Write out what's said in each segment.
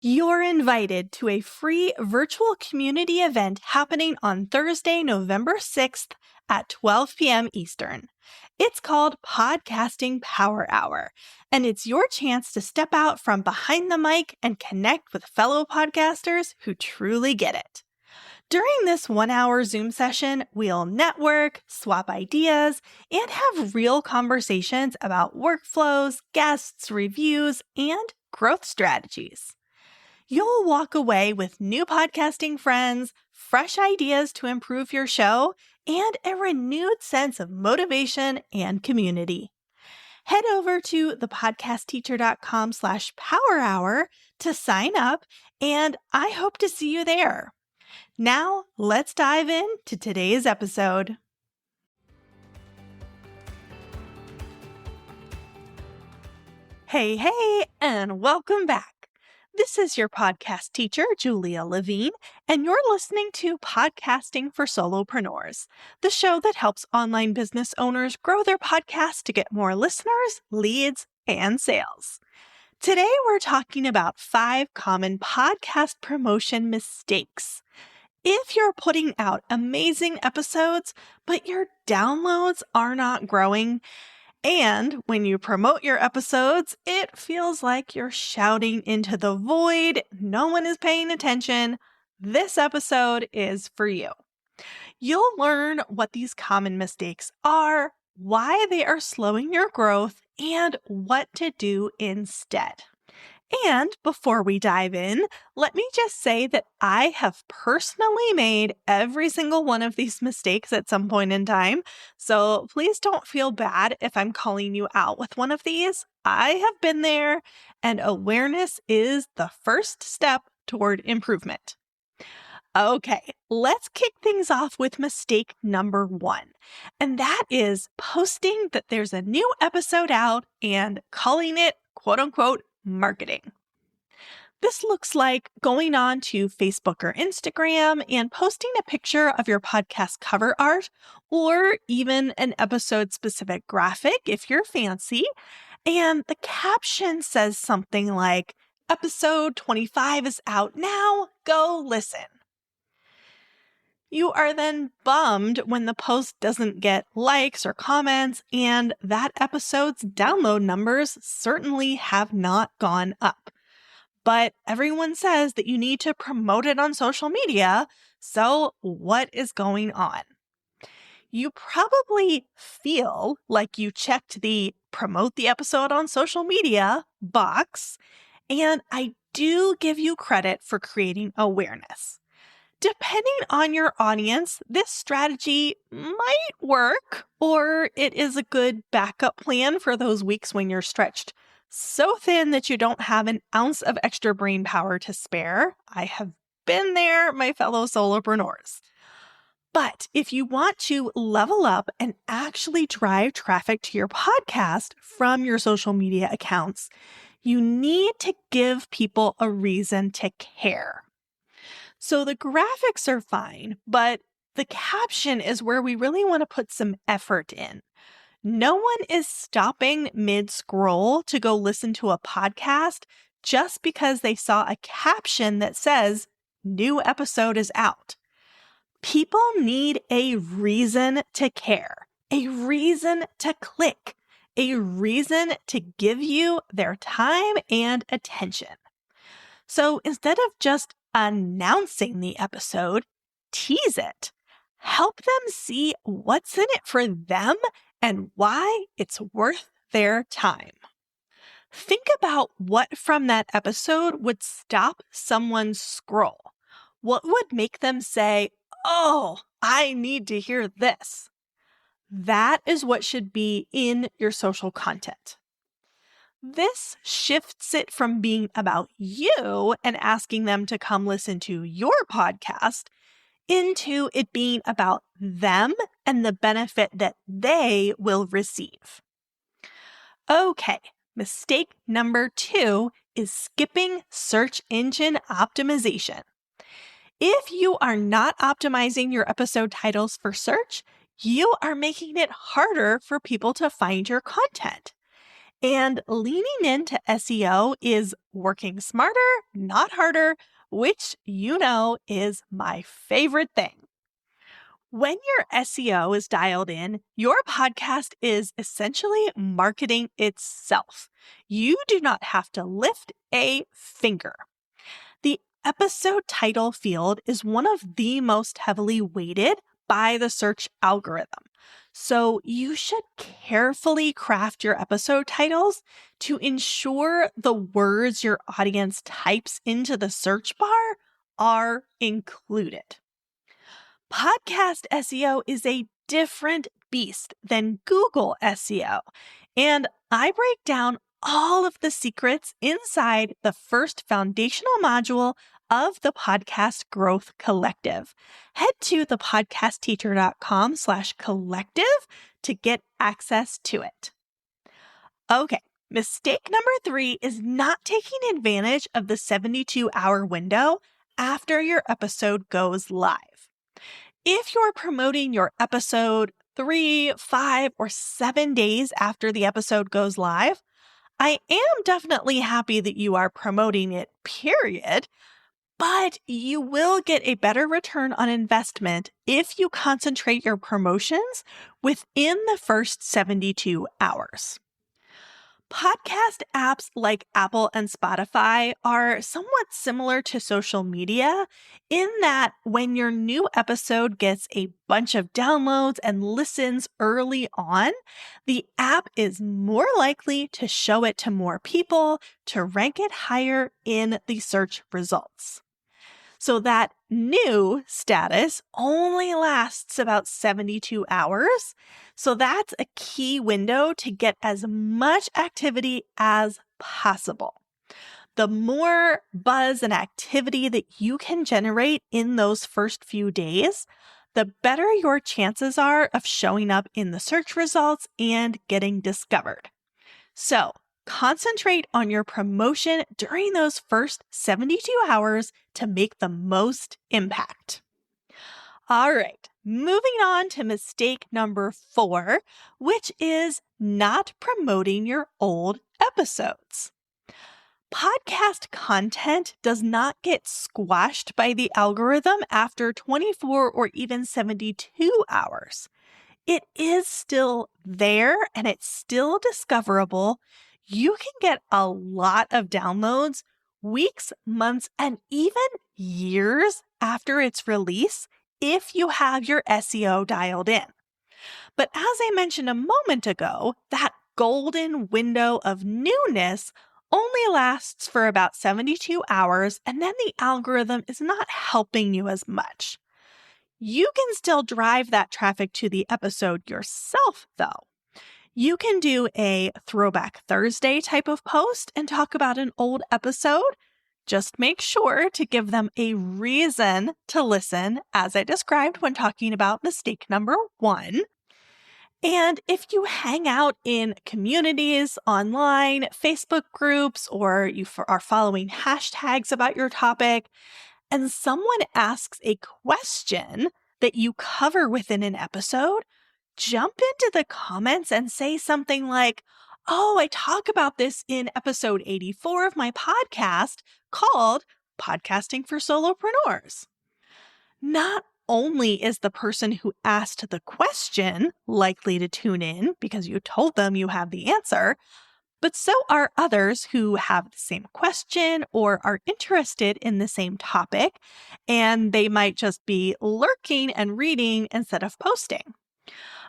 You're invited to a free virtual community event happening on Thursday, November 6th at 12 p.m. Eastern. It's called Podcasting Power Hour, and it's your chance to step out from behind the mic and connect with fellow podcasters who truly get it. During this 1-hour Zoom session, we'll network, swap ideas, and have real conversations about workflows, guests, reviews, and growth strategies. You'll walk away with new podcasting friends, fresh ideas to improve your show, and a renewed sense of motivation and community. Head over to thepodcastteacher.com/power hour to sign up, and I hope to see you there. Now, let's dive into today's episode. Hey, and welcome back. This is your podcast teacher, Julia Levine, and you're listening to Podcasting for Solopreneurs, the show that helps online business owners grow their podcast to get more listeners, leads, and sales. Today, we're talking about 5 common podcast promotion mistakes. If you're putting out amazing episodes, but your downloads are not growing, and when you promote your episodes, it feels like you're shouting into the void, no one is paying attention, this episode is for you. You'll learn what these common mistakes are, why they are slowing your growth, and what to do instead. And before we dive in, let me just say that I have personally made every single one of these mistakes at some point in time, so please don't feel bad if I'm calling you out with one of these. I have been there, and awareness is the first step toward improvement. Okay, let's kick things off with mistake number 1, and that is posting that there's a new episode out and calling it quote-unquote marketing. This looks like going on to Facebook or Instagram and posting a picture of your podcast cover art or even an episode-specific graphic if you're fancy, and the caption says something like, "Episode 25 is out now, go listen." You are then bummed when the post doesn't get likes or comments, and that episode's download numbers certainly have not gone up. But everyone says that you need to promote it on social media, so what is going on? You probably feel like you checked the promote the episode on social media box, and I do give you credit for creating awareness. Depending on your audience, this strategy might work, or it is a good backup plan for those weeks when you're stretched so thin that you don't have an ounce of extra brain power to spare. I have been there, my fellow solopreneurs. But if you want to level up and actually drive traffic to your podcast from your social media accounts, you need to give people a reason to care. So the graphics are fine, but the caption is where we really want to put some effort in. No one is stopping mid-scroll to go listen to a podcast just because they saw a caption that says, "New episode is out." People need a reason to care, a reason to click, a reason to give you their time and attention. So instead of just announcing the episode, tease it. Help them see what's in it for them and why it's worth their time. Think about what from that episode would stop someone's scroll. What would make them say, "Oh, I need to hear this"? That is what should be in your social content. This shifts it from being about you and asking them to come listen to your podcast into it being about them and the benefit that they will receive. Okay, mistake number 2 is skipping search engine optimization. If you are not optimizing your episode titles for search, you are making it harder for people to find your content. And leaning into SEO is working smarter, not harder, which is my favorite thing. When your SEO is dialed in, your podcast is essentially marketing itself. You do not have to lift a finger. The episode title field is one of the most heavily weighted by the search algorithm. So you should carefully craft your episode titles to ensure the words your audience types into the search bar are included. Podcast SEO is a different beast than Google SEO, and I break down all of the secrets inside the first foundational module of the Podcast Growth Collective. Head to thepodcastteacher.com/collective to get access to it. Okay, mistake number 3 is not taking advantage of the 72-hour window after your episode goes live. If you're promoting your episode 3, 5, or 7 days after the episode goes live, I am definitely happy that you are promoting it, period. But you will get a better return on investment if you concentrate your promotions within the first 72 hours. Podcast apps like Apple and Spotify are somewhat similar to social media in that when your new episode gets a bunch of downloads and listens early on, the app is more likely to show it to more people to rank it higher in the search results. So that new status only lasts about 72 hours. So that's a key window to get as much activity as possible. The more buzz and activity that you can generate in those first few days, the better your chances are of showing up in the search results and getting discovered. So, concentrate on your promotion during those first 72 hours to make the most impact. All right, moving on to mistake number 4, which is not promoting your old episodes. Podcast content does not get squashed by the algorithm after 24 or even 72 hours. It is still there and it's still discoverable. You can get a lot of downloads weeks, months, and even years after its release if you have your SEO dialed in. But as I mentioned a moment ago, that golden window of newness only lasts for about 72 hours, and then the algorithm is not helping you as much. You can still drive that traffic to the episode yourself, though. You can do a Throwback Thursday type of post and talk about an old episode. Just make sure to give them a reason to listen, as I described when talking about mistake number 1. And if you hang out in communities online, Facebook groups, or you are following hashtags about your topic, and someone asks a question that you cover within an episode, jump into the comments and say something like, "Oh, I talk about this in episode 84 of my podcast called Podcasting for Solopreneurs." Not only is the person who asked the question likely to tune in because you told them you have the answer, but so are others who have the same question or are interested in the same topic, and they might just be lurking and reading instead of posting.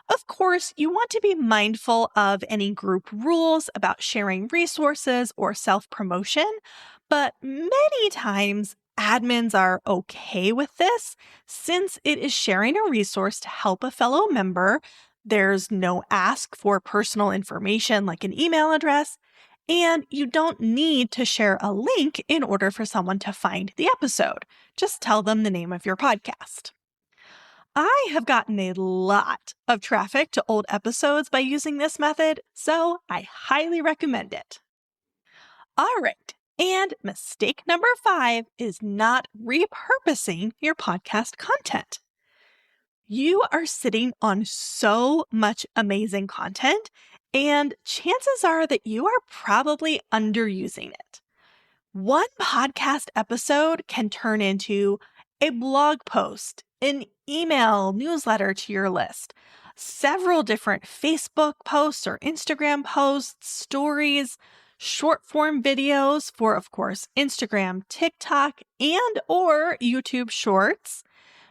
Of course, you want to be mindful of any group rules about sharing resources or self-promotion, but many times admins are okay with this since it is sharing a resource to help a fellow member. There's no ask for personal information like an email address, and you don't need to share a link in order for someone to find the episode. Just tell them the name of your podcast. I have gotten a lot of traffic to old episodes by using this method, so I highly recommend it. All right, and mistake number 5 is not repurposing your podcast content. You are sitting on so much amazing content, and chances are that you are probably underusing it. One podcast episode can turn into a blog post, an email newsletter to your list, several different Facebook posts or Instagram posts, stories, short form videos for, of course, Instagram, TikTok, and or YouTube Shorts.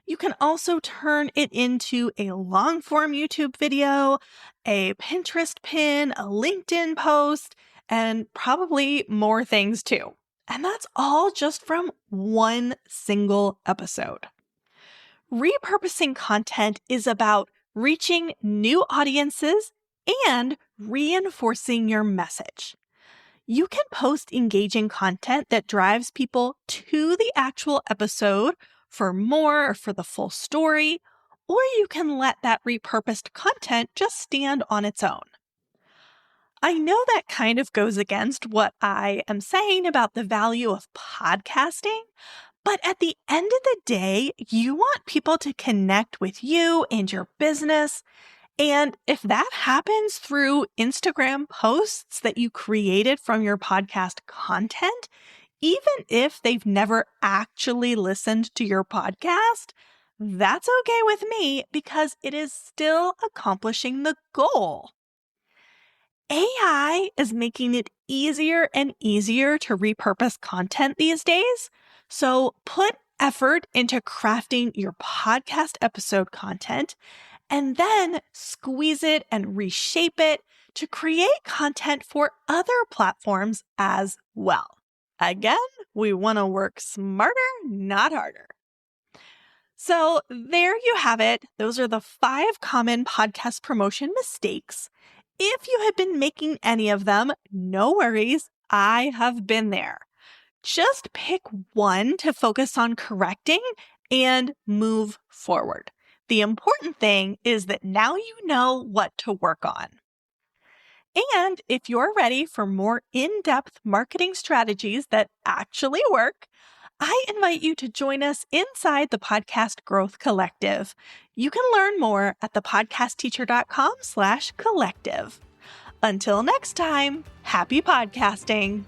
You can also turn it into a long form YouTube video, a Pinterest pin, a LinkedIn post, and probably more things too. And that's all just from one single episode. Repurposing content is about reaching new audiences and reinforcing your message. You can post engaging content that drives people to the actual episode for more or for the full story, or you can let that repurposed content just stand on its own. I know that kind of goes against what I am saying about the value of podcasting, but at the end of the day, you want people to connect with you and your business. And if that happens through Instagram posts that you created from your podcast content, even if they've never actually listened to your podcast, that's okay with me because it is still accomplishing the goal. AI is making it easier and easier to repurpose content these days. So put effort into crafting your podcast episode content and then squeeze it and reshape it to create content for other platforms as well. Again, we want to work smarter, not harder. So there you have it. Those are the 5 common podcast promotion mistakes. If you have been making any of them, no worries. I have been there. Just pick one to focus on correcting and move forward. The important thing is that now you know what to work on. And if you're ready for more in-depth marketing strategies that actually work, I invite you to join us inside the Podcast Growth Collective. You can learn more at thepodcastteacher.com/collective. Until next time, happy podcasting.